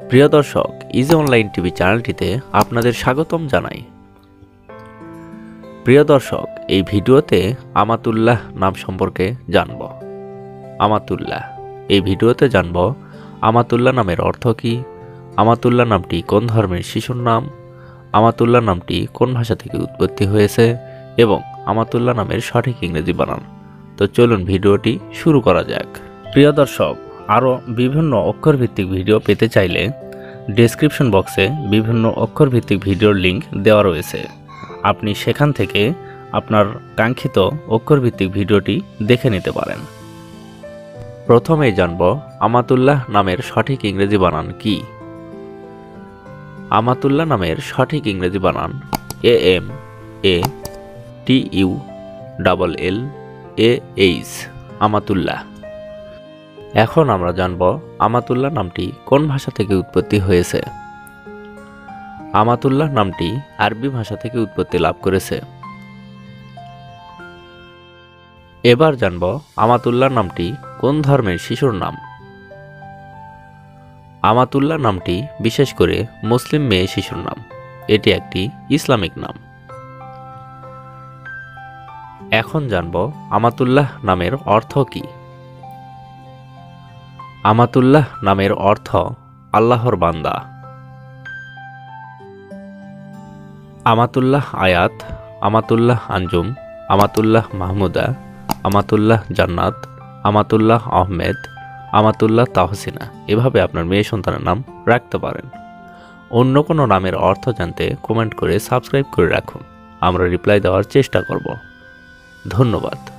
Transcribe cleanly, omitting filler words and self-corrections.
প্রিয় দর্শক, easy online TV চ্যানেলটিতে আপনাদের স্বাগতম জানাই। প্রিয় দর্শক, এই ভিডিওতে আমাতুল্লাহ নাম সম্পর্কে জানব। আমাতুল্লাহ, এই ভিডিওতে জানব আমাতুল্লাহ নামের অর্থ কী, আমাতুল্লাহ নামটি কোন ধর্মের শিশুর নাম, আমাতুল্লাহ নামটি কোন ভাষা থেকে উৎপত্তি হয়েছে এবং আমাতুল্লাহ নামের সঠিক ইংরেজি বানান। তো চলুন ভিডিওটি শুরু করা যাক। প্রিয় দর্শক, আরও বিভিন্ন অক্ষরভিত্তিক ভিডিও পেতে চাইলে ডেসক্রিপশন বক্সে বিভিন্ন অক্ষরভিত্তিক ভিডিওর লিঙ্ক দেওয়া রয়েছে। আপনি সেখান থেকে আপনার কাঙ্ক্ষিত অক্ষরভিত্তিক ভিডিওটি দেখে নিতে পারেন। প্রথমেই জানব আমাতুল্লাহ নামের সঠিক ইংরেজি বানান কি। আমাতুল্লাহ নামের সঠিক ইংরেজি বানান AMATULLAH, আমাতুল্লাহ। এখন আমরা জানব আমাতুল্লাহ নামটি কোন ভাষা থেকে উৎপত্তি হয়েছে। আমাতুল্লাহ নামটি আরবি ভাষা থেকে উৎপত্তি লাভ করেছে। এবার জানব আমাতুল্লাহ নামটি কোন ধর্মের শিশুর নাম। আমাতুল্লাহ নামটি বিশেষ করে মুসলিম মেয়ে শিশুর নাম। এটি একটি ইসলামিক নাম। এখন জানব আমাতুল্লাহ নামের অর্থ কী। আমাতুল্লাহ নামের অর্থ আল্লাহর বান্দা। আমাতুল্লাহ আয়াত, আমাতুল্লাহ আঞ্জুম, আমাতুল্লাহ মাহমুদা, আমাতুল্লাহ জান্নাত, আমাতুল্লাহ আহমেদ, আমাতুল্লাহ তাহসিনা, এভাবে আপনার মেয়ে সন্তানের নাম রাখতে পারেন। অন্য কোনো নামের অর্থ জানতে কমেন্ট করে সাবস্ক্রাইব করে রাখুন। আমরা রিপ্লাই দেওয়ার চেষ্টা করব। ধন্যবাদ।